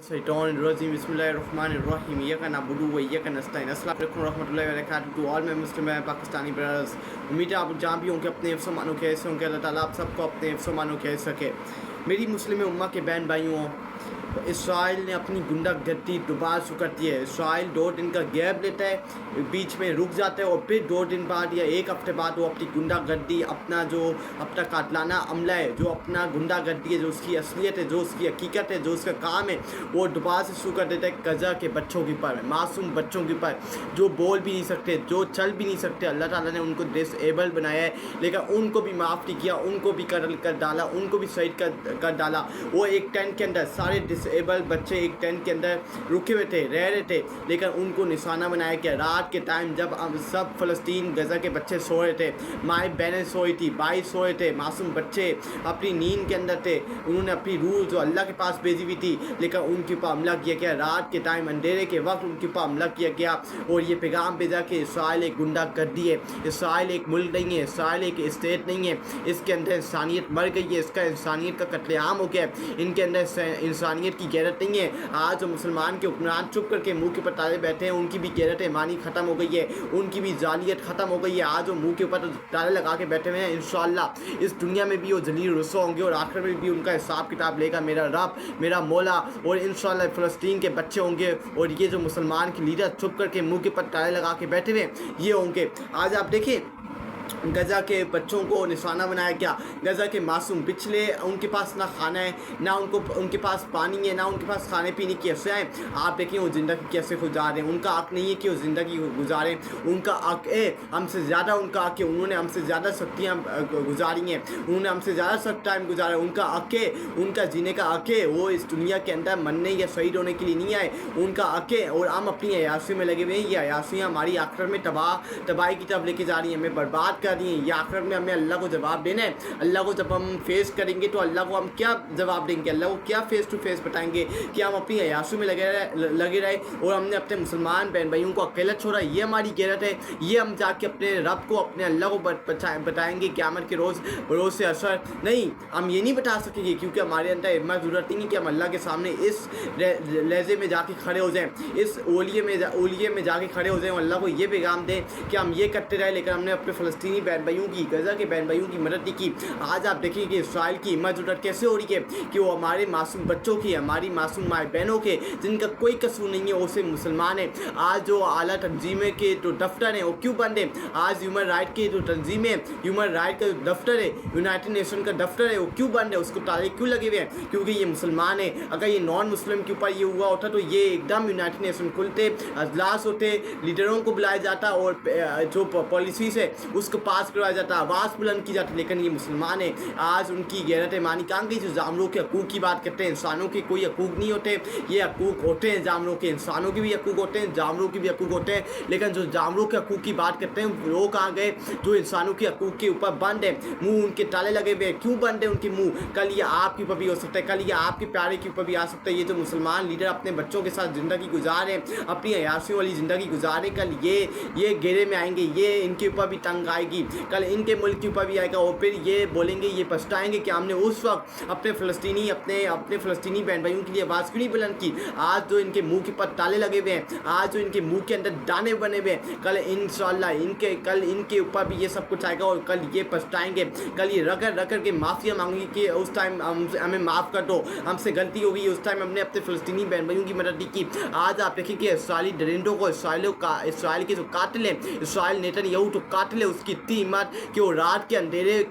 Shaitan Rajim Bismillahirrahmanirrahim Iyyaka na'budu wa iyyaka nasta'in Assalamu alaikum warahmatullahi wabarakatuh to all my Muslim and Pakistani brothers. उम्मीद है आप जहाँ भी होंगे अपने हिफ्ज़ मानो के ऐसे होंगे, अल्लाह ताला आप सबको अपने हिफ्ज़ मानो के सके। मेरी मुस्लिम उम्मा के बहन भाइयों, इसराइल ने अपनी गुंडागर्दी दोबारा शुरू कर दी है। इसराइल 2 दिन का गैप लेता है, बीच में रुक जाता है और फिर 2 दिन बाद या 1 हफ्ते बाद वो अपनी गुंडागर्दी, अपना कातलाना अमला है, जो अपना गुंडागर्दी है, जो उसकी असलियत है, जो उसकी हकीकत है, जो उसका काम है, वो दोबारा से शुरू कर देता है गजा के बच्चों के ऊपर, मासूम बच्चों के ऊपर, जो बोल भी नहीं सकते, जो चल भी नहीं सकते। अल्लाह ताला ने उनको डिसेबल बनाया है, लेकिन उनको भी माफ़ नहीं किया, उनको भी कत्ल कर डाला, उनको भी शहीद कर डाला। वो एक टेंट के अंदर सारे डिसेबल बच्चे एक टेंट के अंदर रुके हुए थे, रह रहे थे, लेकिन उनको निशाना बनाया गया। रात के टाइम जब सब फ़लस्तीन गजा के बच्चे सो रहे थे, माएँ बहनें सोई थी, भाई सोए थे, मासूम बच्चे अपनी नींद के अंदर थे, उन्होंने अपनी रूह जो अल्लाह के पास भेजी हुई थी, लेकिन उनके ऊपर हमला किया गया। रात के टाइम अंधेरे के वक्त उनके ऊपर हमला किया गया और ये पैगाम भेजा कि इसराइल एक गुंडागर्दी है, इसराइल एक मुल्क नहीं है, इसराइल एक स्टेट नहीं है, इसके अंदर इंसानियत मर गई है, इसका इंसानियत का कत्लेआम हो गया है, इनके अंदर इंसानियत की गैरत नहीं है। आज जो मुसलमान के हुक्मरान चुप करके मुंह के ऊपर ताले बैठे हैं, उनकी भी गैरत ईमानी ख़त्म हो गई है, उनकी भी जालियत ख़त्म हो गई है। आज वो मुंह के ऊपर ताले लगा के बैठे हुए हैं, इंशाअल्लाह इस दुनिया में भी वो जलील रुसवा होंगे और आखिर में भी उनका हिसाब किताब लेगा मेरा रब, मेरा मौला। और इंशाअल्लाह फ़लस्तीन के बच्चे होंगे और ये जो मुसलमान के लीडर चुप करके मुँह के ऊपर ताले लगा के बैठे हुए ये होंगे। आज आप देखिए गजा के बच्चों को निशाना बनाया गया, गजा के मासूम पिछले उनके पास ना खाना है, ना उनके पास पानी है, ना उनके पास खाने पीने की अशिया है। आप देखिए वो ज़िंदगी कैसे गुजारे, उनका हक़ नहीं है कि वो ज़िंदगी गुजारें, उनका हक़ है हमसे ज़्यादा, उनका हक़ है उन्होंने हमसे ज़्यादा शक्तियाँ गुजारी हैं, उन्होंने हमसे ज़्यादा सख्त टाइम गुजारा, उनका हक़ है, उनका जीने का हक़ है। वो इस दुनिया के अंदर मरने या शहीद होने के लिए नहीं आए, उनका हक़ है। और हम अपनी अयाशी में लगे हुए हैं, ये अयाशियाँ हमारी आखिरत में तबाही की तरफ लेके जा रही हैं, हमें बर्बाद कर दी हैं। ये आखिरत में हमें अल्लाह को जवाब देना है। अल्लाह को जब हम फेस करेंगे तो अल्लाह को हम क्या जवाब देंगे, अल्लाह को क्या फेस टू फेस बताएंगे कि हम अपनी अयाशों में लगे रहे और हमने अपने मुसलमान बहन भाइयों को अकेला छोड़ा। ये हमारी गैरत है, ये हम जाके अपने रब को, अपने अल्लाह को बताएंगे क़यामत के रोज़ से असर नहीं। हम ये नहीं बता सकेंगे क्योंकि हमारे अंदर हिम्मत ज़रूरत नहीं है कि हम अल्लाह के सामने इस लहजे में जाके खड़े हो जाएँ, इस ओलिए में जाके खड़े हो जाएँ और अल्लाह को ये पैगाम दें कि हम ये करते रहे, लेकिन हमने अपने फ़लस्तीनी बहन भाइयों की, गजा के बहन भाइयों की मदद नहीं की। आज आप देखिए कि इसराइल की हिम्मत जुटत कैसे हो रही है कि वो हमारे मासूम बच्चों की, हमारी मासूम माए बहनों के, जिनका कोई कसूर नहीं है, वो सिर्फ मुसलमान है। आज जो आला तंजीमें के जो दफ्तर हैं वो क्यों बंद है? आज ह्यूमन राइट के जो तंजीमें, ह्यूमन राइट का दफ्तर है, यूनाइटेड नेशन का दफ्तर है, वो क्यों बंद है? उसको ताले क्यों लगे हुए हैं? क्योंकि ये मुसलमान है। अगर ये नॉन मुस्लिम के ऊपर ये हुआ होता तो ये एकदम यूनाइटेड नेशन खुलते, अजलास होते, लीडरों को बुलाया जाता और जो पॉलिसीज़ है उसको पास करवाया जाता, आवाज़ बुलंद की जाती। लेकिन ये मुसलमान है, आज उनकी गैरत ईमानी कहाँ गई? जो जानवरों के हकूक़ की बात करते हैं, इंसानों के कोई हकूक़ नहीं होते, ये हकूक़ होते हैं जानवरों के, इंसानों के भी हकूक़ होते हैं, जानवरों के भी हकूक़ होते हैं। लेकिन जो जानवरों के हकूक़ की बात करते हैं वो कहाँ गए? जो इंसानों के हकूक़ के ऊपर बंद है, मुँह उनके ताले लगे हुए हैं। क्यों बंद है उनके मुँह? कल ये आपके ऊपर भी हो सकता है, कल ये आपके प्यारे के ऊपर भी आ सकता है। ये जो मुसलमान लीडर अपने बच्चों के साथ ज़िंदगी गुजारें, अपनी अयाशियों वाली ज़िंदगी गुजारें, कल ये घेरे में आएंगे, ये इनके ऊपर भी तंग आएगी, कल इनके मुल्क के ऊपर भी आएगा और फिर ये बोलेंगे, ये पछताएंगे कि हमने उस वक्त अपने फ़लस्तीनी बहन भाइयों के लिए आवाज़ क्यों नहीं बुलंद की। आज जो इनके मुंह के ऊपर ताले लगे हुए हैं, आज जो इनके मुंह के अंदर दाने बने हुए हैं, कल इंशाअल्लाह इनके ऊपर भी ये सब कुछ आएगा और कल ये पछताएंगे, कल ये रगड़ के माफ़िया मांगेंगे कि उस टाइम हमें माफ़ कर दो, हमसे गलती हो गई, उस टाइम हमने अपने फ़लस्तीनी बहन भाइयों की मदद नहीं की। आज आप देखिए कि इसराइली दरिंदों को, इसराइल के जो कातिल हैं, इसराइल नेतन्याहू तो कातिल है, उसकी इतनी हिम्मत कि वो रात के अंधेरे